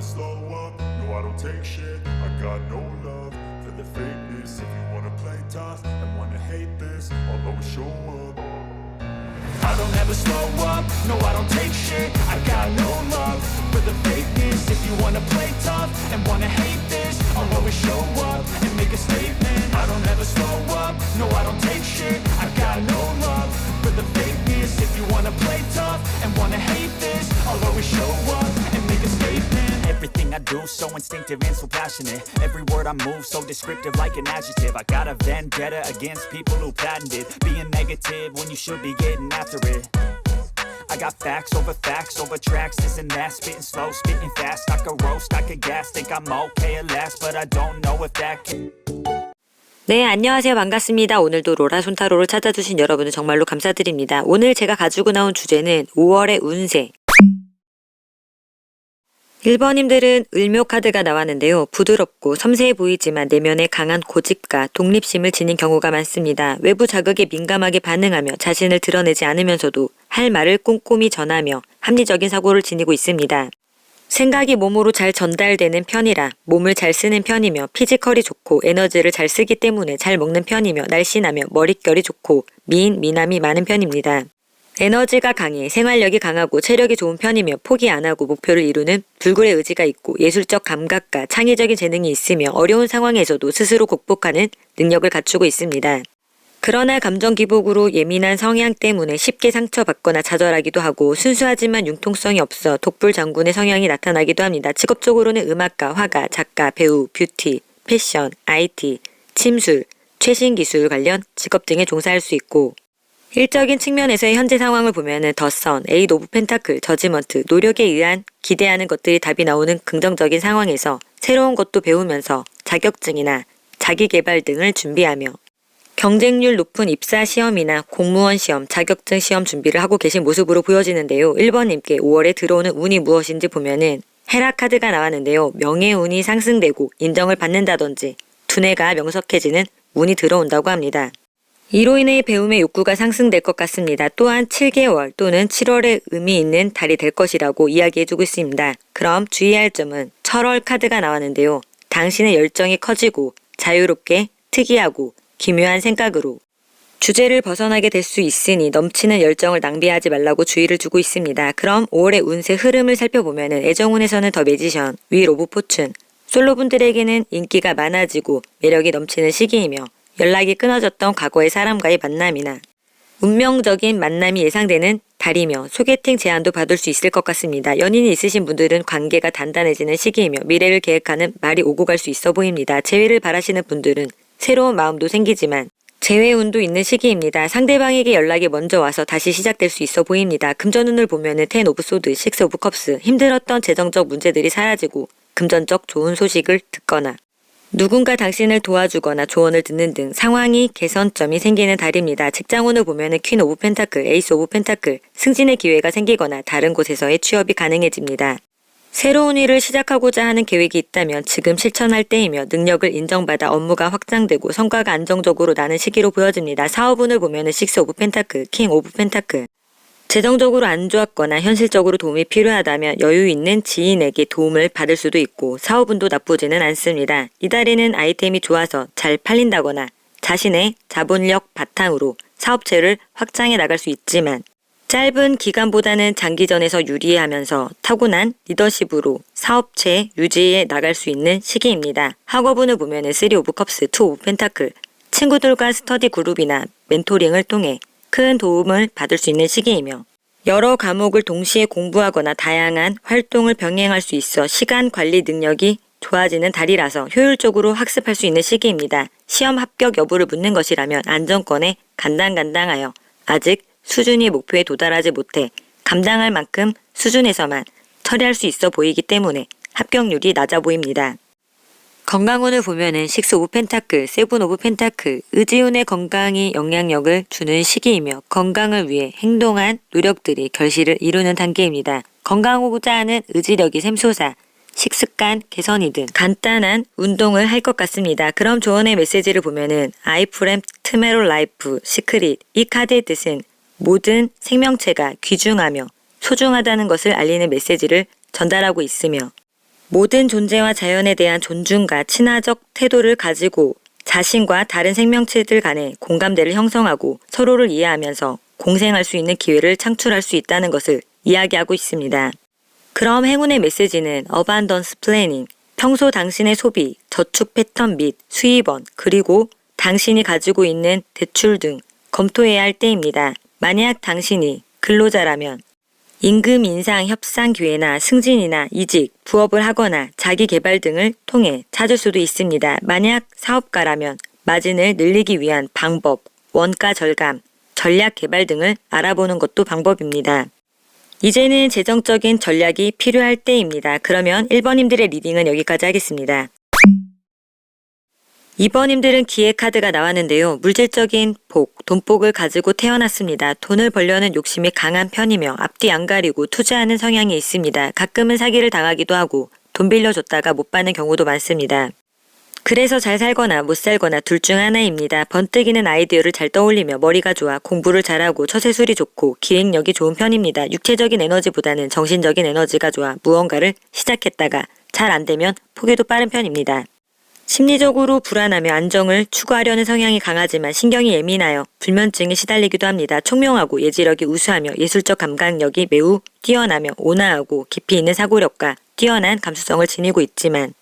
slow up, no I don't take shit. I got no love for the fakeness. If you wanna play tough and wanna hate this, I'll always show up. I don't ever slow up, no I don't take shit. I got no love for the fakeness. If you wanna play tough and wanna hate this, I'll always show up and make a statement. I don't ever slow up, no I don't take shit. I got no love for the fakeness. If you wanna play tough and wanna hate this, I'll always show up and make a statement. Everything I do so instinctive and so passionate. Every word I move so descriptive like an adjective. I got a vendetta against people who patented being negative when you should be getting after it. I got facts over tracks, this and that. Spitting slow, spitting fast. I could roast, I could gas. Think I'm okay at last, but I don't know if that can. 네, 안녕하세요. 반갑습니다. 오늘도 로라 손타로를 찾아주신 여러분을 정말로 감사드립니다. 오늘 제가 가지고 나온 주제는 5월의 운세. 1번님들은 을묘 카드가 나왔는데요. 부드럽고 섬세해 보이지만 내면에 강한 고집과 독립심을 지닌 경우가 많습니다. 외부 자극에 민감하게 반응하며 자신을 드러내지 않으면서도 할 말을 꼼꼼히 전하며 합리적인 사고를 지니고 있습니다. 생각이 몸으로 잘 전달되는 편이라 몸을 잘 쓰는 편이며 피지컬이 좋고 에너지를 잘 쓰기 때문에 잘 먹는 편이며 날씬하며 머릿결이 좋고 미남이 많은 편입니다. 에너지가 강해 생활력이 강하고 체력이 좋은 편이며 포기 안 하고 목표를 이루는 불굴의 의지가 있고 예술적 감각과 창의적인 재능이 있으며 어려운 상황에서도 스스로 극복하는 능력을 갖추고 있습니다. 그러나 감정 기복으로 예민한 성향 때문에 쉽게 상처받거나 좌절하기도 하고 순수하지만 융통성이 없어 독불장군의 성향이 나타나기도 합니다. 직업적으로는 음악가, 화가, 작가, 배우, 뷰티, 패션, IT, 침술, 최신 기술 관련 직업 등에 종사할 수 있고 일적인 측면에서의 현재 상황을 보면은 더 선, 에잇 오브 펜타클, 저지먼트, 노력에 의한 기대하는 것들이 답이 나오는 긍정적인 상황에서 새로운 것도 배우면서 자격증이나 자기개발 등을 준비하며 경쟁률 높은 입사 시험이나 공무원 시험, 자격증 시험 준비를 하고 계신 모습으로 보여지는데요. 1번님께 5월에 들어오는 운이 무엇인지 보면은 헤라 카드가 나왔는데요. 명예운이 상승되고 인정을 받는다든지 두뇌가 명석해지는 운이 들어온다고 합니다. 이로 인해 배움의 욕구가 상승될 것 같습니다. 또한 7개월 또는 7월에 의미 있는 달이 될 것이라고 이야기해주고 있습니다. 그럼 주의할 점은 철월 카드가 나왔는데요. 당신의 열정이 커지고 자유롭게 특이하고 기묘한 생각으로 주제를 벗어나게 될 수 있으니 넘치는 열정을 낭비하지 말라고 주의를 주고 있습니다. 그럼 5월의 운세 흐름을 살펴보면 애정운에서는 더 매지션, 윌 오브 포춘, 솔로분들에게는 인기가 많아지고 매력이 넘치는 시기이며 연락이 끊어졌던 과거의 사람과의 만남이나 운명적인 만남이 예상되는 달이며 소개팅 제안도 받을 수 있을 것 같습니다. 연인이 있으신 분들은 관계가 단단해지는 시기이며 미래를 계획하는 말이 오고 갈 수 있어 보입니다. 재회를 바라시는 분들은 새로운 마음도 생기지만 재회운도 있는 시기입니다. 상대방에게 연락이 먼저 와서 다시 시작될 수 있어 보입니다. 금전운을 보면은 10 오브 소드, 6 오브 컵스, 힘들었던 재정적 문제들이 사라지고 금전적 좋은 소식을 듣거나 누군가 당신을 도와주거나 조언을 듣는 등 상황이 개선점이 생기는 달입니다. 직장운을 보면은 퀸 오브 펜타클, 에이스 오브 펜타클, 승진의 기회가 생기거나 다른 곳에서의 취업이 가능해집니다. 새로운 일을 시작하고자 하는 계획이 있다면 지금 실천할 때이며 능력을 인정받아 업무가 확장되고 성과가 안정적으로 나는 시기로 보여집니다. 사업운을 보면은 6 오브 펜타클, 킹 오브 펜타클, 재정적으로 안 좋았거나 현실적으로 도움이 필요하다면 여유 있는 지인에게 도움을 받을 수도 있고 사업운도 나쁘지는 않습니다. 이달에는 아이템이 좋아서 잘 팔린다거나 자신의 자본력 바탕으로 사업체를 확장해 나갈 수 있지만 짧은 기간보다는 장기전에서 유리하면서 타고난 리더십으로 사업체 유지해 나갈 수 있는 시기입니다. 학업운을 보면 3 오브 컵스, 2 오브 펜타클, 친구들과 스터디 그룹이나 멘토링을 통해 큰 도움을 받을 수 있는 시기이며 여러 과목을 동시에 공부하거나 다양한 활동을 병행할 수 있어 시간 관리 능력이 좋아지는 달이라서 효율적으로 학습할 수 있는 시기입니다. 시험 합격 여부를 묻는 것이라면 안정권에 간당간당하여 아직 수준이 목표에 도달하지 못해 감당할 만큼 수준에서만 처리할 수 있어 보이기 때문에 합격률이 낮아 보입니다. 건강운을 보면은 6 오브 펜타클, 7 오브 펜타클, 의지운의 건강이 영향력을 주는 시기이며 건강을 위해 행동한 노력들이 결실을 이루는 단계입니다. 건강하고자 하는 의지력이 샘솟아 식습관 개선이든 간단한 운동을 할 것 같습니다. 그럼 조언의 메시지를 보면은 I 프렘 트메로 라이프 시크릿, 이 카드의 뜻은 모든 생명체가 귀중하며 소중하다는 것을 알리는 메시지를 전달하고 있으며 모든 존재와 자연에 대한 존중과 친화적 태도를 가지고 자신과 다른 생명체들 간의 공감대를 형성하고 서로를 이해하면서 공생할 수 있는 기회를 창출할 수 있다는 것을 이야기하고 있습니다. 그럼 행운의 메시지는 Abundance Planning, 평소 당신의 소비, 저축 패턴 및 수입원, 그리고 당신이 가지고 있는 대출 등 검토해야 할 때입니다. 만약 당신이 근로자라면 임금 인상 협상 기회나 승진이나 이직, 부업을 하거나 자기 개발 등을 통해 찾을 수도 있습니다. 만약 사업가라면 마진을 늘리기 위한 방법, 원가 절감, 전략 개발 등을 알아보는 것도 방법입니다. 이제는 재정적인 전략이 필요할 때입니다. 그러면 1번님들의 리딩은 여기까지 하겠습니다. 2번님들은 기회 카드가 나왔는데요. 물질적인 복, 돈복을 가지고 태어났습니다. 돈을 벌려는 욕심이 강한 편이며 앞뒤 안 가리고 투자하는 성향이 있습니다. 가끔은 사기를 당하기도 하고 돈 빌려줬다가 못 받는 경우도 많습니다. 그래서 잘 살거나 못 살거나 둘 중 하나입니다. 번뜩이는 아이디어를 잘 떠올리며 머리가 좋아 공부를 잘하고 처세술이 좋고 기획력이 좋은 편입니다. 육체적인 에너지보다는 정신적인 에너지가 좋아 무언가를 시작했다가 잘 안 되면 포기도 빠른 편입니다. 심리적으로 불안하며 안정을 추구하려는 성향이 강하지만 신경이 예민하여 불면증에 시달리기도 합니다. 총명하고 예지력이 우수하며 예술적 감각력이 매우 뛰어나며 온화하고 깊이 있는 사고력과 뛰어난 감수성을 지니고 있지만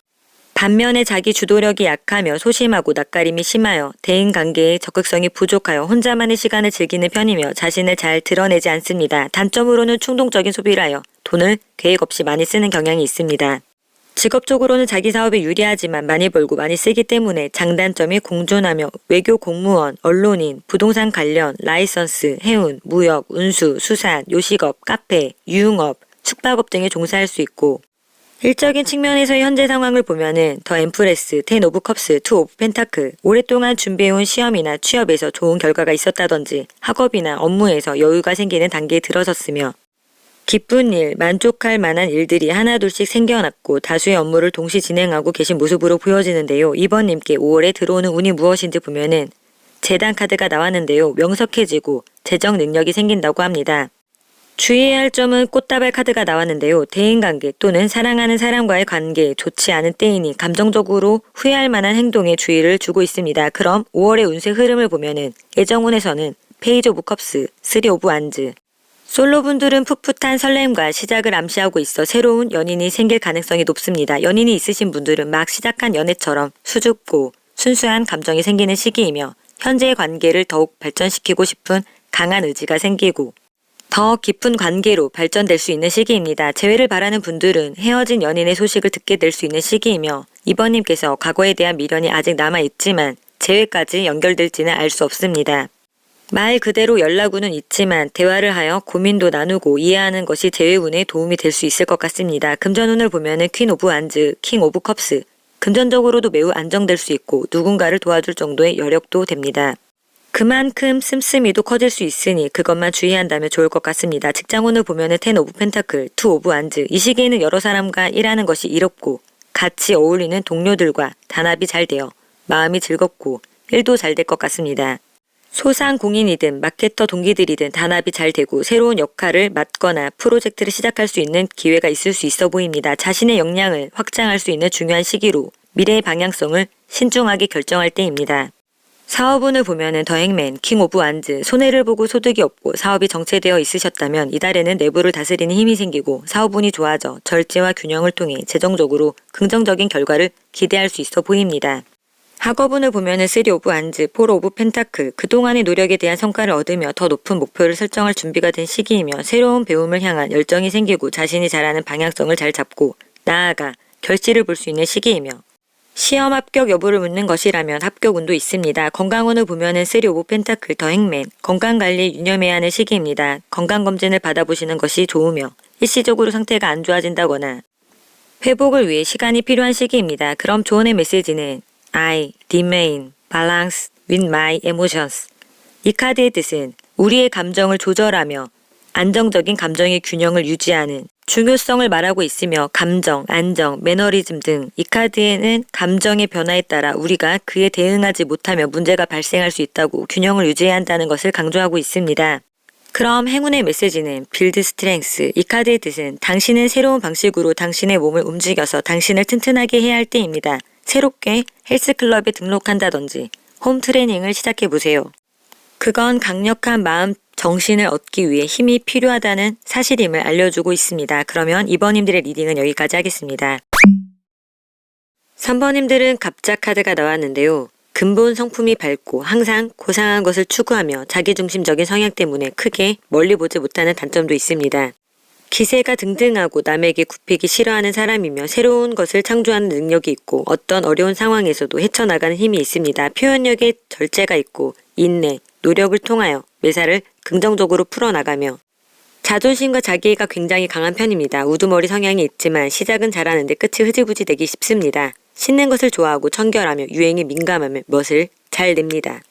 반면에 자기 주도력이 약하며 소심하고 낯가림이 심하여 대인관계에 적극성이 부족하여 혼자만의 시간을 즐기는 편이며 자신을 잘 드러내지 않습니다. 단점으로는 충동적인 소비를 하여 돈을 계획 없이 많이 쓰는 경향이 있습니다. 직업적으로는 자기 사업에 유리하지만 많이 벌고 많이 쓰기 때문에 장단점이 공존하며 외교 공무원, 언론인, 부동산 관련, 라이선스, 해운, 무역, 운수, 수산, 요식업, 카페, 유흥업, 숙박업 등에 종사할 수 있고 일적인 측면에서의 현재 상황을 보면은 더 엠프레스, 10 오브 컵스, 2 오브 펜타클, 오랫동안 준비해온 시험이나 취업에서 좋은 결과가 있었다든지 학업이나 업무에서 여유가 생기는 단계에 들어섰으며 기쁜 일, 만족할 만한 일들이 하나둘씩 생겨났고 다수의 업무를 동시 진행하고 계신 모습으로 보여지는데요. 2번님께 5월에 들어오는 운이 무엇인지 보면은 재단 카드가 나왔는데요. 명석해지고 재정 능력이 생긴다고 합니다. 주의해야 할 점은 꽃다발 카드가 나왔는데요. 대인관계 또는 사랑하는 사람과의 관계에 좋지 않은 때이니 감정적으로 후회할 만한 행동에 주의를 주고 있습니다. 그럼 5월의 운세 흐름을 보면은 애정운에서는 페이지 오브 컵스, 3 오브 완즈, 솔로분들은 풋풋한 설렘과 시작을 암시하고 있어 새로운 연인이 생길 가능성이 높습니다. 연인이 있으신 분들은 막 시작한 연애처럼 수줍고 순수한 감정이 생기는 시기이며 현재의 관계를 더욱 발전시키고 싶은 강한 의지가 생기고 더 깊은 관계로 발전될 수 있는 시기입니다. 재회를 바라는 분들은 헤어진 연인의 소식을 듣게 될 수 있는 시기이며 2번님께서 과거에 대한 미련이 아직 남아있지만 재회까지 연결될지는 알 수 없습니다. 말 그대로 연락운은 있지만 대화를 하여 고민도 나누고 이해하는 것이 재회운에 도움이 될 수 있을 것 같습니다. 금전운을 보면은 퀸 오브 완즈, 킹 오브 컵스, 금전적으로도 매우 안정될 수 있고 누군가를 도와줄 정도의 여력도 됩니다. 그만큼 씀씀이도 커질 수 있으니 그것만 주의한다면 좋을 것 같습니다. 직장운을 보면은 10 오브 펜타클, 2 오브 완즈, 이 시기에는 여러 사람과 일하는 것이 이롭고 같이 어울리는 동료들과 단합이 잘 되어 마음이 즐겁고 일도 잘 될 것 같습니다. 소상공인이든 마케터 동기들이든 단합이 잘 되고 새로운 역할을 맡거나 프로젝트를 시작할 수 있는 기회가 있을 수 있어 보입니다. 자신의 역량을 확장할 수 있는 중요한 시기로 미래의 방향성을 신중하게 결정할 때입니다. 사업운을 보면은 더 행맨, 킹 오브 완즈, 손해를 보고 소득이 없고 사업이 정체되어 있으셨다면 이달에는 내부를 다스리는 힘이 생기고 사업운이 좋아져 절제와 균형을 통해 재정적으로 긍정적인 결과를 기대할 수 있어 보입니다. 학업운을 보면은 3 오브 완즈, 4 오브 펜타클, 그동안의 노력에 대한 성과를 얻으며 더 높은 목표를 설정할 준비가 된 시기이며 새로운 배움을 향한 열정이 생기고 자신이 잘하는 방향성을 잘 잡고 나아가 결실을 볼 수 있는 시기이며 시험 합격 여부를 묻는 것이라면 합격운도 있습니다. 건강운을 보면은 3 오브 펜타클, 더 행맨, 건강관리에 유념해야 하는 시기입니다. 건강검진을 받아보시는 것이 좋으며 일시적으로 상태가 안 좋아진다거나 회복을 위해 시간이 필요한 시기입니다. 그럼 조언의 메시지는 I remain balanced with my emotions. 이 카드의 뜻은 우리의 감정을 조절하며 안정적인 감정의 균형을 유지하는 중요성을 말하고 있으며 감정, 안정, 매너리즘 등 이 카드에는 감정의 변화에 따라 우리가 그에 대응하지 못하며 문제가 발생할 수 있다고 균형을 유지해야 한다는 것을 강조하고 있습니다. 그럼 행운의 메시지는 빌드 스트렝스. 이 카드의 뜻은 당신은 새로운 방식으로 당신의 몸을 움직여서 당신을 튼튼하게 해야 할 때입니다. 새롭게 헬스클럽에 등록한다든지 홈 트레이닝을 시작해보세요. 그건 강력한 마음, 정신을 얻기 위해 힘이 필요하다는 사실임을 알려주고 있습니다. 그러면 2번님들의 리딩은 여기까지 하겠습니다. 3번님들은 갑작 카드가 나왔는데요. 근본 성품이 밝고 항상 고상한 것을 추구하며 자기중심적인 성향 때문에 크게 멀리 보지 못하는 단점도 있습니다. 기세가 등등하고 남에게 굽히기 싫어하는 사람이며 새로운 것을 창조하는 능력이 있고 어떤 어려운 상황에서도 헤쳐나가는 힘이 있습니다. 표현력에 절제가 있고 인내, 노력을 통하여 매사를 긍정적으로 풀어나가며 자존심과 자기애가 굉장히 강한 편입니다. 우두머리 성향이 있지만 시작은 잘하는데 끝이 흐지부지 되기 쉽습니다. 신는 것을 좋아하고 청결하며 유행에 민감하며 멋을 잘 냅니다.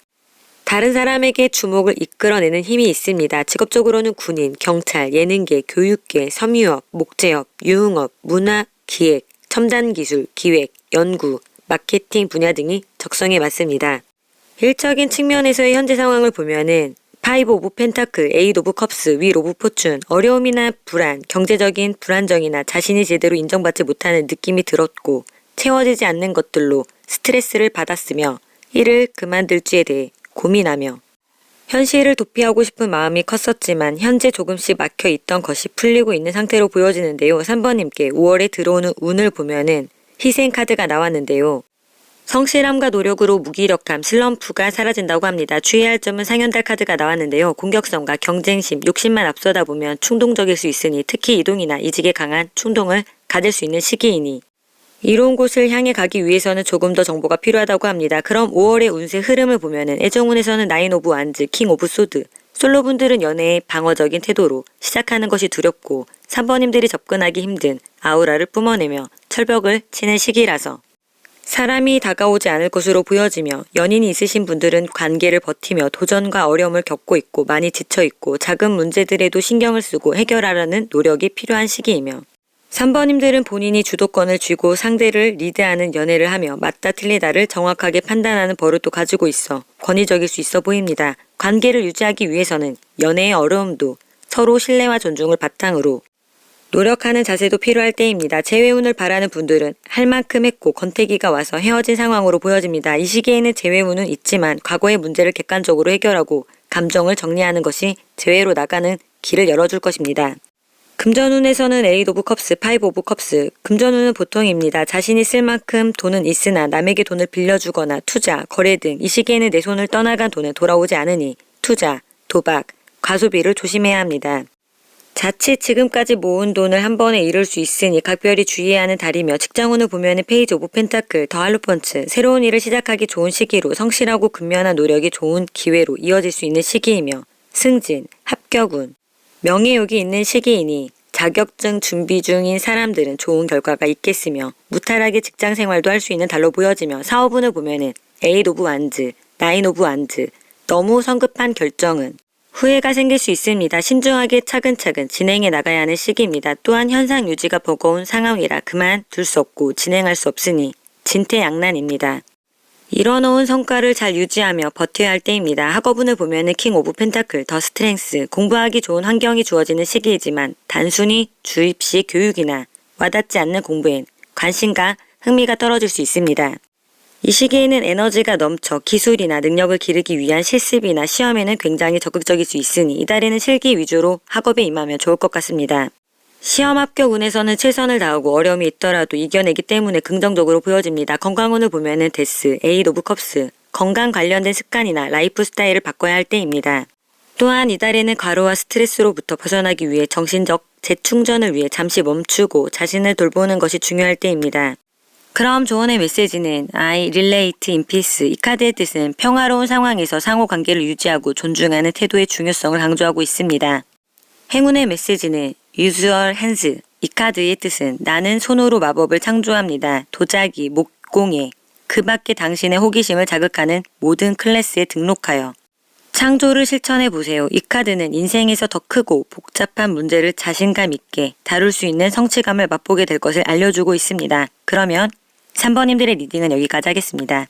다른 사람에게 주목을 이끌어내는 힘이 있습니다. 직업적으로는 군인, 경찰, 예능계, 교육계, 섬유업, 목재업, 유흥업, 문화, 기획, 첨단기술, 기획, 연구, 마케팅 분야 등이 적성에 맞습니다. 일적인 측면에서의 현재 상황을 보면은 5 오브 펜타클, 8 오브 컵스, 윌 오브 포춘, 어려움이나 불안, 경제적인 불안정이나 자신이 제대로 인정받지 못하는 느낌이 들었고 채워지지 않는 것들로 스트레스를 받았으며 이를 그만둘지에 대해 고민하며 현실을 도피하고 싶은 마음이 컸었지만 현재 조금씩 막혀있던 것이 풀리고 있는 상태로 보여지는데요. 3번님께 5월에 들어오는 운을 보면은 희생 카드가 나왔는데요. 성실함과 노력으로 무기력함, 슬럼프가 사라진다고 합니다. 주의할 점은 상현달 카드가 나왔는데요. 공격성과 경쟁심, 욕심만 앞서다 보면 충동적일 수 있으니 특히 이동이나 이직에 강한 충동을 가질 수 있는 시기이니 이로운 곳을 향해 가기 위해서는 조금 더 정보가 필요하다고 합니다. 그럼 5월의 운세 흐름을 보면은 애정운에서는 9 오브 완즈, 킹 오브 소드. 솔로분들은 연애의 방어적인 태도로 시작하는 것이 두렵고 3번님들이 접근하기 힘든 아우라를 뿜어내며 철벽을 치는 시기라서 사람이 다가오지 않을 것으로 보여지며 연인이 있으신 분들은 관계를 버티며 도전과 어려움을 겪고 있고 많이 지쳐있고 작은 문제들에도 신경을 쓰고 해결하려는 노력이 필요한 시기이며 3번님들은 본인이 주도권을 쥐고 상대를 리드하는 연애를 하며 맞다 틀리다를 정확하게 판단하는 버릇도 가지고 있어 권위적일 수 있어 보입니다. 관계를 유지하기 위해서는 연애의 어려움도 서로 신뢰와 존중을 바탕으로 노력하는 자세도 필요할 때입니다. 재회운을 바라는 분들은 할 만큼 했고 권태기가 와서 헤어진 상황으로 보여집니다. 이 시기에는 재회운은 있지만 과거의 문제를 객관적으로 해결하고 감정을 정리하는 것이 재회로 나가는 길을 열어줄 것입니다. 금전운에서는 8 오브 컵스, 5 오브 컵스. 금전운은 보통입니다. 자신이 쓸 만큼 돈은 있으나 남에게 돈을 빌려주거나 투자, 거래 등 이 시기에는 내 손을 떠나간 돈은 돌아오지 않으니 투자, 도박, 과소비를 조심해야 합니다. 자칫 지금까지 모은 돈을 한 번에 잃을 수 있으니 각별히 주의해야 하는 달이며 직장운을 보면은 페이지 오브 펜타클, 더 할로펀치, 새로운 일을 시작하기 좋은 시기로 성실하고 근면한 노력이 좋은 기회로 이어질 수 있는 시기이며 승진, 합격운, 명예욕이 있는 시기이니 자격증 준비 중인 사람들은 좋은 결과가 있겠으며 무탈하게 직장 생활도 할 수 있는 달로 보여지며 사업운을 보면은 8 오브 완즈, 9 오브 완즈, 너무 성급한 결정은 후회가 생길 수 있습니다. 신중하게 차근차근 진행해 나가야 하는 시기입니다. 또한 현상 유지가 버거운 상황이라 그만둘 수 없고 진행할 수 없으니 진퇴양난입니다. 이뤄놓은 성과를 잘 유지하며 버텨야 할 때입니다. 학업운을 보면은 킹 오브 펜타클, 더 스트렝스, 공부하기 좋은 환경이 주어지는 시기이지만 단순히 주입식 교육이나 와닿지 않는 공부엔 관심과 흥미가 떨어질 수 있습니다. 이 시기에는 에너지가 넘쳐 기술이나 능력을 기르기 위한 실습이나 시험에는 굉장히 적극적일 수 있으니 이달에는 실기 위주로 학업에 임하면 좋을 것 같습니다. 시험 합격 운에서는 최선을 다하고 어려움이 있더라도 이겨내기 때문에 긍정적으로 보여집니다. 건강운을 보면은 데스, 8 오브 컵스, 건강 관련된 습관이나 라이프 스타일을 바꿔야 할 때입니다. 또한 이달에는 과로와 스트레스로부터 벗어나기 위해 정신적 재충전을 위해 잠시 멈추고 자신을 돌보는 것이 중요할 때입니다. 그럼 조언의 메시지는 I relate in peace. 이 카드의 뜻은 평화로운 상황에서 상호관계를 유지하고 존중하는 태도의 중요성을 강조하고 있습니다. 행운의 메시지는 Use your hands. 이 카드의 뜻은 나는 손으로 마법을 창조합니다. 도자기, 목공예, 그 밖에 당신의 호기심을 자극하는 모든 클래스에 등록하여 창조를 실천해보세요. 이 카드는 인생에서 더 크고 복잡한 문제를 자신감 있게 다룰 수 있는 성취감을 맛보게 될 것을 알려주고 있습니다. 그러면 3번님들의 리딩은 여기까지 하겠습니다.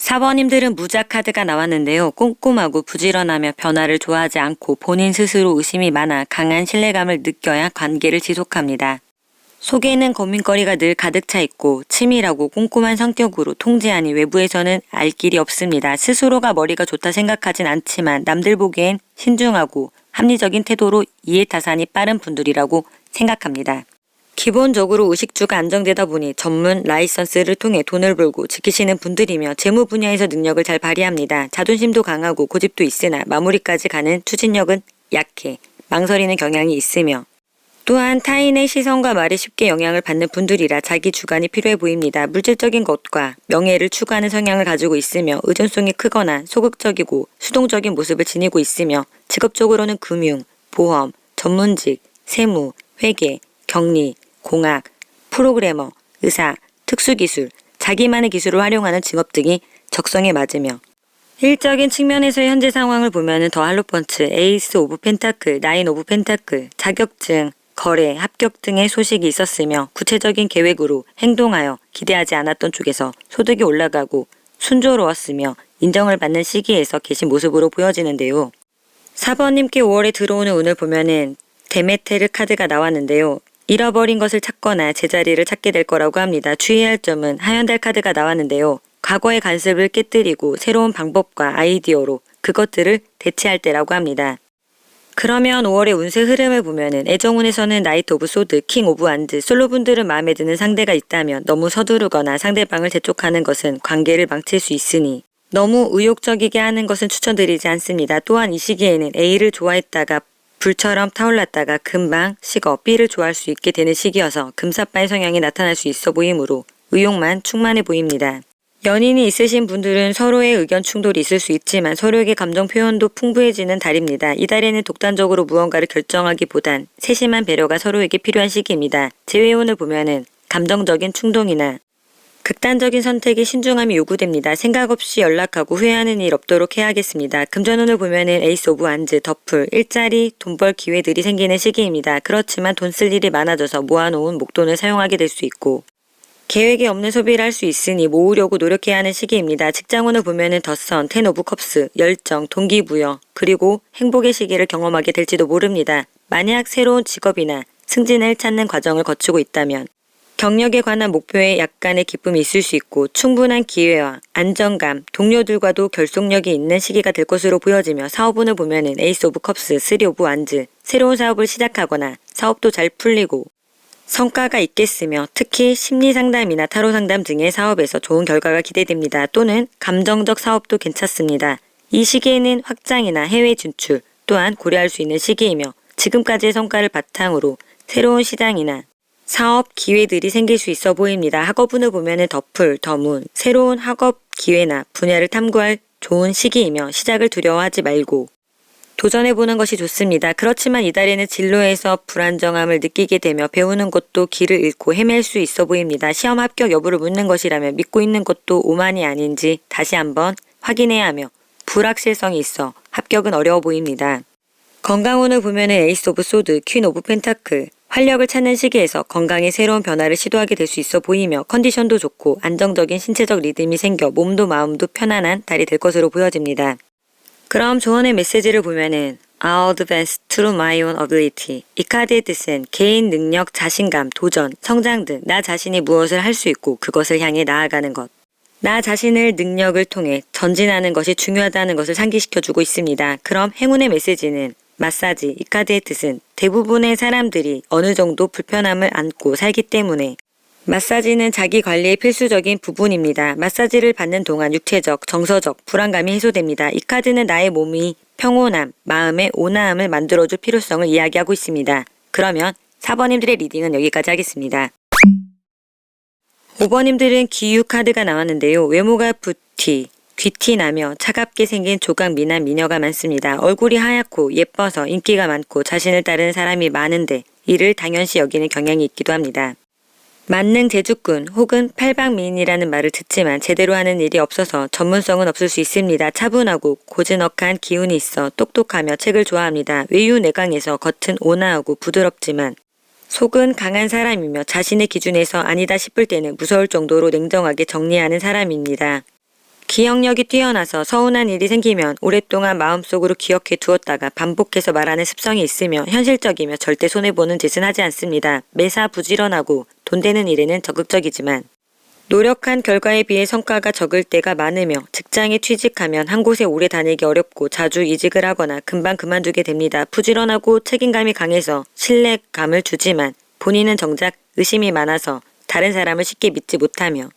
4번님들은 무작 카드가 나왔는데요. 꼼꼼하고 부지런하며 변화를 좋아하지 않고 본인 스스로 의심이 많아 강한 신뢰감을 느껴야 관계를 지속합니다. 속에는 고민거리가 늘 가득 차 있고 치밀하고 꼼꼼한 성격으로 통제하니 외부에서는 알 길이 없습니다. 스스로가 머리가 좋다 생각하진 않지만 남들 보기엔 신중하고 합리적인 태도로 이해타산이 빠른 분들이라고 생각합니다. 기본적으로 의식주가 안정되다 보니 전문 라이선스를 통해 돈을 벌고 지키시는 분들이며 재무 분야에서 능력을 잘 발휘합니다. 자존심도 강하고 고집도 있으나 마무리까지 가는 추진력은 약해 망설이는 경향이 있으며 또한 타인의 시선과 말에 쉽게 영향을 받는 분들이라 자기 주관이 필요해 보입니다. 물질적인 것과 명예를 추구하는 성향을 가지고 있으며 의존성이 크거나 소극적이고 수동적인 모습을 지니고 있으며 직업적으로는 금융, 보험, 전문직, 세무, 회계, 격리, 공학, 프로그래머, 의사, 특수기술, 자기만의 기술을 활용하는 직업 등이 적성에 맞으며 일적인 측면에서의 현재 상황을 보면 더 할로펀치, 에이스 오브 펜타클, 나인 오브 펜타클, 자격증, 거래, 합격 등의 소식이 있었으며 구체적인 계획으로 행동하여 기대하지 않았던 쪽에서 소득이 올라가고 순조로웠으며 인정을 받는 시기에서 계신 모습으로 보여지는데요. 4번님께 5월에 들어오는 운을 보면은 데메테르 카드가 나왔는데요. 잃어버린 것을 찾거나 제자리를 찾게 될 거라고 합니다. 주의할 점은 하얀달 카드가 나왔는데요. 과거의 관습을 깨뜨리고 새로운 방법과 아이디어로 그것들을 대체할 때라고 합니다. 그러면 5월의 운세 흐름을 보면은 애정운에서는 나이트 오브 소드, 킹 오브 완드, 솔로분들은 마음에 드는 상대가 있다면 너무 서두르거나 상대방을 재촉하는 것은 관계를 망칠 수 있으니 너무 의욕적이게 하는 것은 추천드리지 않습니다. 또한 이 시기에는 A를 좋아했다가 불처럼 타올랐다가 금방 식어 B를 좋아할 수 있게 되는 시기여서 금사빠의 성향이 나타날 수 있어 보이므로 의욕만 충만해 보입니다. 연인이 있으신 분들은 서로의 의견 충돌이 있을 수 있지만 서로에게 감정 표현도 풍부해지는 달입니다. 이 달에는 독단적으로 무언가를 결정하기보단 세심한 배려가 서로에게 필요한 시기입니다. 재회운을 보면은 감정적인 충동이나 극단적인 선택에 신중함이 요구됩니다. 생각 없이 연락하고 후회하는 일 없도록 해야겠습니다. 금전운을 보면은 에이스 오브 완즈, 더풀, 일자리, 돈벌 기회들이 생기는 시기입니다. 그렇지만 돈 쓸 일이 많아져서 모아놓은 목돈을 사용하게 될 수 있고 계획에 없는 소비를 할 수 있으니 모으려고 노력해야 하는 시기입니다. 직장운을 보면은 더선, 텐 오브 컵스, 열정, 동기부여, 그리고 행복의 시기를 경험하게 될지도 모릅니다. 만약 새로운 직업이나 승진을 찾는 과정을 거치고 있다면 경력에 관한 목표에 약간의 기쁨이 있을 수 있고 충분한 기회와 안정감, 동료들과도 결속력이 있는 시기가 될 것으로 보여지며 사업운을 보면은 에이스 오브 컵스, 쓰리 오브 완즈, 새로운 사업을 시작하거나 사업도 잘 풀리고 성과가 있겠으며 특히 심리상담이나 타로상담 등의 사업에서 좋은 결과가 기대됩니다. 또는 감정적 사업도 괜찮습니다. 이 시기에는 확장이나 해외 진출 또한 고려할 수 있는 시기이며 지금까지의 성과를 바탕으로 새로운 시장이나 사업 기회들이 생길 수 있어 보입니다. 학업운을 보면은 더풀, 더문, 새로운 학업 기회나 분야를 탐구할 좋은 시기이며 시작을 두려워하지 말고 도전해보는 것이 좋습니다. 그렇지만 이달에는 진로에서 불안정함을 느끼게 되며 배우는 것도 길을 잃고 헤맬 수 있어 보입니다. 시험 합격 여부를 묻는 것이라면 믿고 있는 것도 오만이 아닌지 다시 한번 확인해야 하며 불확실성이 있어 합격은 어려워 보입니다. 건강운을 보면은 에이스 오브 소드, 퀸 오브 펜타클, 활력을 찾는 시기에서 건강에 새로운 변화를 시도하게 될 수 있어 보이며 컨디션도 좋고 안정적인 신체적 리듬이 생겨 몸도 마음도 편안한 달이 될 것으로 보여집니다. 그럼 조언의 메시지를 보면은 I advance through my own ability. 이 카드의 뜻은 개인 능력, 자신감, 도전, 성장 등 나 자신이 무엇을 할 수 있고 그것을 향해 나아가는 것. 나 자신을 능력을 통해 전진하는 것이 중요하다는 것을 상기시켜주고 있습니다. 그럼 행운의 메시지는 마사지. 이 카드의 뜻은 대부분의 사람들이 어느 정도 불편함을 안고 살기 때문에 마사지는 자기 관리의 필수적인 부분입니다. 마사지를 받는 동안 육체적, 정서적 불안감이 해소됩니다. 이 카드는 나의 몸이 평온함, 마음의 온화함을 만들어줄 필요성을 이야기하고 있습니다. 그러면 4번님들의 리딩은 여기까지 하겠습니다. 5번님들은 기유 카드가 나왔는데요. 외모가 부티, 귀티 나며 차갑게 생긴 조각 미남 미녀가 많습니다. 얼굴이 하얗고 예뻐서 인기가 많고 자신을 따르는 사람이 많은데 이를 당연시 여기는 경향이 있기도 합니다. 만능 재주꾼 혹은 팔방미인이라는 말을 듣지만 제대로 하는 일이 없어서 전문성은 없을 수 있습니다. 차분하고 고즈넉한 기운이 있어 똑똑하며 책을 좋아합니다. 외유내강에서 겉은 온화하고 부드럽지만 속은 강한 사람이며 자신의 기준에서 아니다 싶을 때는 무서울 정도로 냉정하게 정리하는 사람입니다. 기억력이 뛰어나서 서운한 일이 생기면 오랫동안 마음속으로 기억해 두었다가 반복해서 말하는 습성이 있으며 현실적이며 절대 손해보는 짓은 하지 않습니다. 매사 부지런하고 돈 되는 일에는 적극적이지만 노력한 결과에 비해 성과가 적을 때가 많으며 직장에 취직하면 한 곳에 오래 다니기 어렵고 자주 이직을 하거나 금방 그만두게 됩니다. 부지런하고 책임감이 강해서 신뢰감을 주지만 본인은 정작 의심이 많아서 다른 사람을 쉽게 믿지 못하며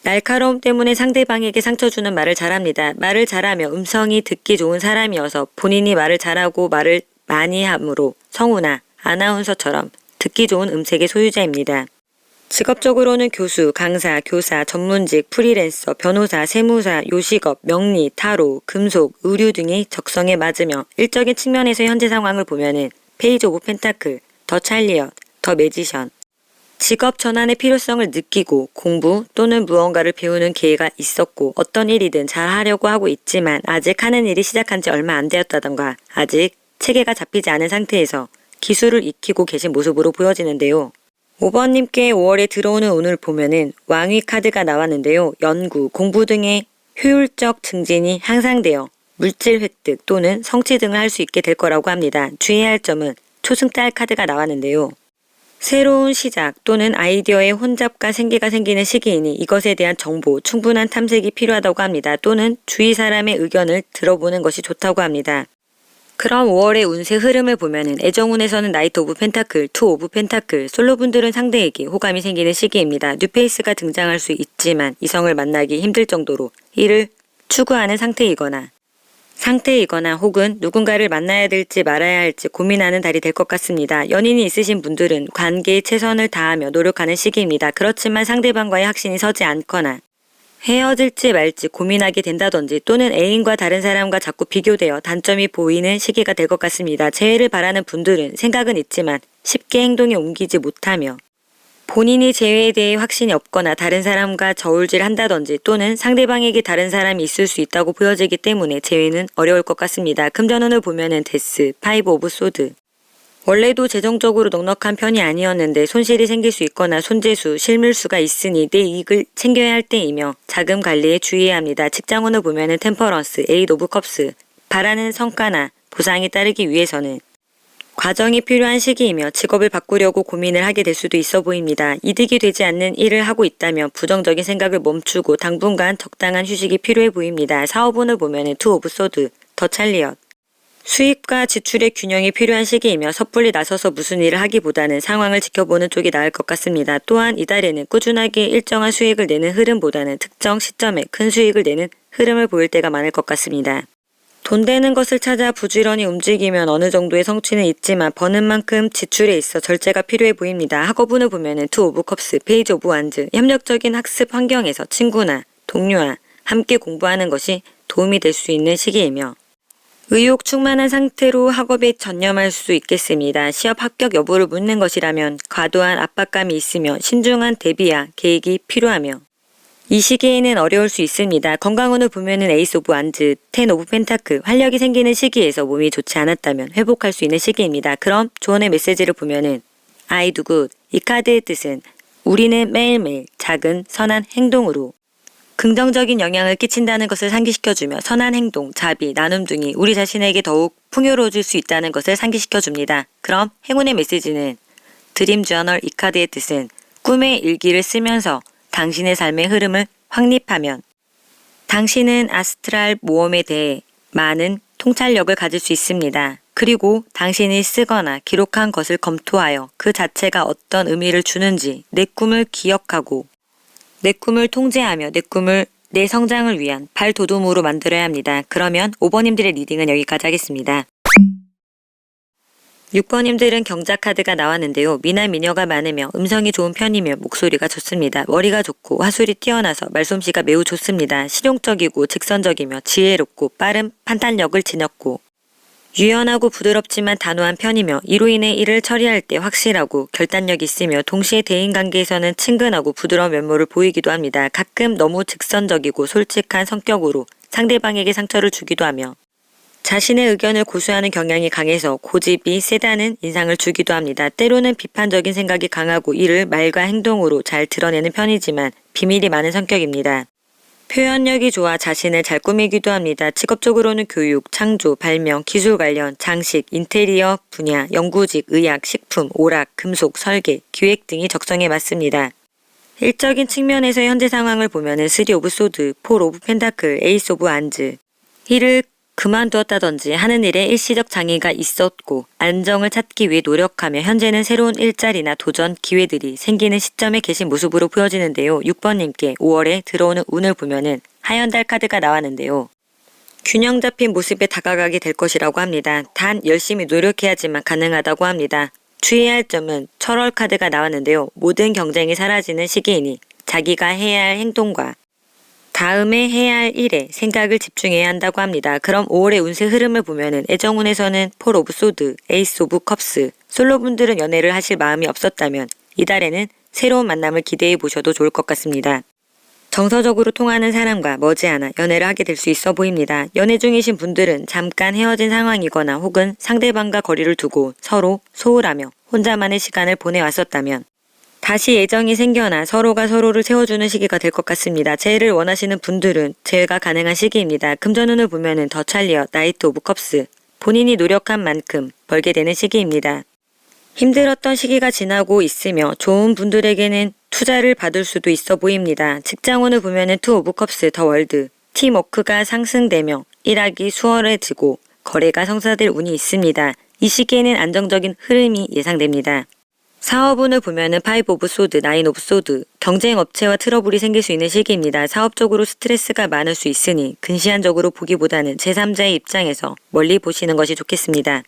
날카로움 때문에 상대방에게 상처 주는 말을 잘합니다. 말을 잘하며 음성이 듣기 좋은 사람이어서 본인이 말을 잘하고 말을 많이 함으로 성우나 아나운서처럼 듣기 좋은 음색의 소유자입니다. 직업적으로는 교수, 강사, 교사, 전문직, 프리랜서, 변호사, 세무사, 요식업, 명리, 타로, 금속, 의류 등이 적성에 맞으며 일적인 측면에서 현재 상황을 보면은 페이지 오브 펜타클, 더 찰리엇, 더 매지션, 직업 전환의 필요성을 느끼고 공부 또는 무언가를 배우는 기회가 있었고 어떤 일이든 잘 하려고 하고 있지만 아직 하는 일이 시작한 지 얼마 안 되었다던가 아직 체계가 잡히지 않은 상태에서 기술을 익히고 계신 모습으로 보여지는데요. 5번님께 5월에 들어오는 운을 보면은 왕위 카드가 나왔는데요. 연구, 공부 등의 효율적 증진이 향상되어 물질 획득 또는 성취 등을 할 수 있게 될 거라고 합니다. 주의해야 할 점은 초승달 카드가 나왔는데요. 새로운 시작 또는 아이디어의 혼잡과 생기가 생기는 시기이니 이것에 대한 정보, 충분한 탐색이 필요하다고 합니다. 또는 주위 사람의 의견을 들어보는 것이 좋다고 합니다. 그럼 5월의 운세 흐름을 보면은 애정운에서는 나이트 오브 펜타클, 투 오브 펜타클, 솔로분들은 상대에게 호감이 생기는 시기입니다. 뉴페이스가 등장할 수 있지만 이성을 만나기 힘들 정도로 이를 추구하는 상태이거나 혹은 누군가를 만나야 될지 말아야 할지 고민하는 달이 될 것 같습니다. 연인이 있으신 분들은 관계에 최선을 다하며 노력하는 시기입니다. 그렇지만 상대방과의 확신이 서지 않거나 헤어질지 말지 고민하게 된다든지 또는 애인과 다른 사람과 자꾸 비교되어 단점이 보이는 시기가 될 것 같습니다. 재회를 바라는 분들은 생각은 있지만 쉽게 행동에 옮기지 못하며 본인이 재회에 대해 확신이 없거나 다른 사람과 저울질 한다든지 또는 상대방에게 다른 사람이 있을 수 있다고 보여지기 때문에 재회는 어려울 것 같습니다. 금전운을 보면은 데스, 파이브 오브 소드. 원래도 재정적으로 넉넉한 편이 아니었는데 손실이 생길 수 있거나 손재수, 실물수가 있으니 내 이익을 챙겨야 할 때이며 자금 관리에 주의해야 합니다. 직장운을 보면은 템퍼런스, 에잇 오브 컵스. 바라는 성과나 보상이 따르기 위해서는 과정이 필요한 시기이며 직업을 바꾸려고 고민을 하게 될 수도 있어 보입니다. 이득이 되지 않는 일을 하고 있다면 부정적인 생각을 멈추고 당분간 적당한 휴식이 필요해 보입니다. 사업운을 보면은 투 오브 소드, 더 찰리엇. 수입과 지출의 균형이 필요한 시기이며 섣불리 나서서 무슨 일을 하기보다는 상황을 지켜보는 쪽이 나을 것 같습니다. 또한 이달에는 꾸준하게 일정한 수익을 내는 흐름보다는 특정 시점에 큰 수익을 내는 흐름을 보일 때가 많을 것 같습니다. 돈 되는 것을 찾아 부지런히 움직이면 어느 정도의 성취는 있지만 버는 만큼 지출에 있어 절제가 필요해 보입니다. 학업운을 보면은 투 오브 컵스, 페이지 오브 완즈. 협력적인 학습 환경에서 친구나 동료와 함께 공부하는 것이 도움이 될 수 있는 시기이며 의욕 충만한 상태로 학업에 전념할 수 있겠습니다. 시험 합격 여부를 묻는 것이라면 과도한 압박감이 있으며 신중한 대비와 계획이 필요하며 이 시기에는 어려울 수 있습니다. 건강운을 보면은 에이스 오브 완즈, 텐 오브 펜타클, 활력이 생기는 시기에서 몸이 좋지 않았다면 회복할 수 있는 시기입니다. 그럼 조언의 메시지를 보면은 I do good. 이 카드의 뜻은 우리는 매일매일 작은 선한 행동으로 긍정적인 영향을 끼친다는 것을 상기시켜주며 선한 행동, 자비, 나눔 등이 우리 자신에게 더욱 풍요로워질 수 있다는 것을 상기시켜줍니다. 그럼 행운의 메시지는 드림 저널. 이 카드의 뜻은 꿈의 일기를 쓰면서 당신의 삶의 흐름을 확립하면 당신은 아스트랄 모험에 대해 많은 통찰력을 가질 수 있습니다. 그리고 당신이 쓰거나 기록한 것을 검토하여 그 자체가 어떤 의미를 주는지 내 꿈을 기억하고 내 꿈을 통제하며 내 성장을 위한 발돋움으로 만들어야 합니다. 그러면 5번님들의 리딩은 여기까지 하겠습니다. 6번님들은 경자 카드가 나왔는데요. 미나 미녀가 많으며 음성이 좋은 편이며 목소리가 좋습니다. 머리가 좋고 화술이 뛰어나서 말솜씨가 매우 좋습니다. 실용적이고 직선적이며 지혜롭고 빠른 판단력을 지녔고 유연하고 부드럽지만 단호한 편이며 이로 인해 일을 처리할 때 확실하고 결단력이 있으며 동시에 대인관계에서는 친근하고 부드러운 면모를 보이기도 합니다. 가끔 너무 직선적이고 솔직한 성격으로 상대방에게 상처를 주기도 하며 자신의 의견을 고수하는 경향이 강해서 고집이 세다는 인상을 주기도 합니다. 때로는 비판적인 생각이 강하고 이를 말과 행동으로 잘 드러내는 편이지만 비밀이 많은 성격입니다. 표현력이 좋아 자신을 잘 꾸미기도 합니다. 직업적으로는 교육, 창조, 발명, 기술 관련, 장식, 인테리어 분야, 연구직, 의학, 식품, 오락, 금속, 설계, 기획 등이 적성에 맞습니다. 일적인 측면에서 현재 상황을 보면은 3 오브 소드, 4 오브 펜타클, 에이스 오브 안즈. 이를 그만두었다든지 하는 일에 일시적 장애가 있었고 안정을 찾기 위해 노력하며 현재는 새로운 일자리나 도전 기회들이 생기는 시점에 계신 모습으로 보여지는데요. 6번님께 5월에 들어오는 운을 보면은 하얀달 카드가 나왔는데요. 균형 잡힌 모습에 다가가게 될 것이라고 합니다. 단 열심히 노력해야지만 가능하다고 합니다. 주의해야 할 점은 철월 카드가 나왔는데요. 모든 경쟁이 사라지는 시기이니 자기가 해야 할 행동과 다음에 해야 할 일에 생각을 집중해야 한다고 합니다. 그럼 5월의 운세 흐름을 보면은 애정운에서는 4 오브 소드, 에이스 오브 컵스, 솔로분들은 연애를 하실 마음이 없었다면 이달에는 새로운 만남을 기대해 보셔도 좋을 것 같습니다. 정서적으로 통하는 사람과 머지않아 연애를 하게 될 수 있어 보입니다. 연애 중이신 분들은 잠깐 헤어진 상황이거나 혹은 상대방과 거리를 두고 서로 소홀하며 혼자만의 시간을 보내왔었다면 다시 애정이 생겨나 서로가 서로를 세워주는 시기가 될 것 같습니다. 재회를 원하시는 분들은 재회가 가능한 시기입니다. 금전운을 보면은 더 찰리어, 나이트 오브 컵스. 본인이 노력한 만큼 벌게 되는 시기입니다. 힘들었던 시기가 지나고 있으며 좋은 분들에게는 투자를 받을 수도 있어 보입니다. 직장운을 보면은 2 오브 컵스, 더 월드. 팀워크가 상승되며 일하기 수월해지고 거래가 성사될 운이 있습니다. 이 시기에는 안정적인 흐름이 예상됩니다. 사업운을 보면은 5 오브 소드, 9 오브 소드, 경쟁 업체와 트러블이 생길 수 있는 시기입니다. 사업적으로 스트레스가 많을 수 있으니 근시안적으로 보기보다는 제3자의 입장에서 멀리 보시는 것이 좋겠습니다.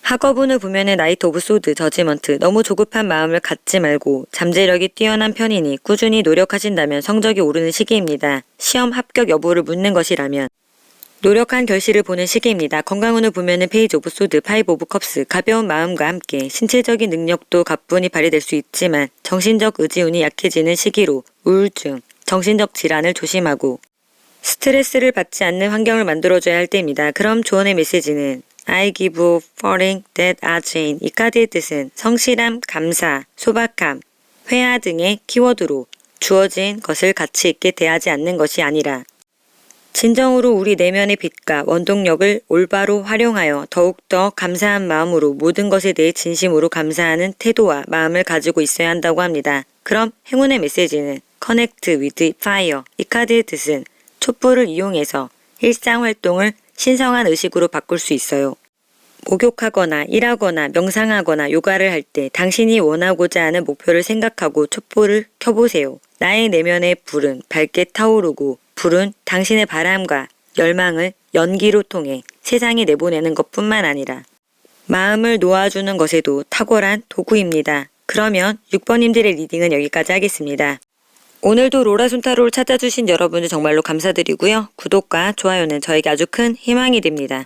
학업운을 보면은 나이트 오브 소드, 저지먼트, 너무 조급한 마음을 갖지 말고 잠재력이 뛰어난 편이니 꾸준히 노력하신다면 성적이 오르는 시기입니다. 시험 합격 여부를 묻는 것이라면 노력한 결실을 보는 시기입니다. 건강운을 보면은 페이지 오브 소드, 5 오브 컵스, 가벼운 마음과 함께 신체적인 능력도 가뿐히 발휘될 수 있지만 정신적 의지운이 약해지는 시기로 우울증, 정신적 질환을 조심하고 스트레스를 받지 않는 환경을 만들어줘야 할 때입니다. 그럼 조언의 메시지는 I give falling that are chain. 이 카드의 뜻은 성실함, 감사, 소박함, 회화 등의 키워드로 주어진 것을 가치 있게 대하지 않는 것이 아니라 진정으로 우리 내면의 빛과 원동력을 올바로 활용하여 더욱더 감사한 마음으로 모든 것에 대해 진심으로 감사하는 태도와 마음을 가지고 있어야 한다고 합니다. 그럼 행운의 메시지는 Connect with Fire. 이 카드의 뜻은 촛불을 이용해서 일상활동을 신성한 의식으로 바꿀 수 있어요. 목욕하거나 일하거나 명상하거나 요가를 할 때 당신이 원하고자 하는 목표를 생각하고 촛불을 켜보세요. 나의 내면의 불은 밝게 타오르고 불은 당신의 바람과 열망을 연기로 통해 세상에 내보내는 것뿐만 아니라 마음을 놓아주는 것에도 탁월한 도구입니다. 그러면 6번님들의 리딩은 여기까지 하겠습니다. 오늘도 로라순타로를 찾아주신 여러분들 정말로 감사드리고요. 구독과 좋아요는 저에게 아주 큰 희망이 됩니다.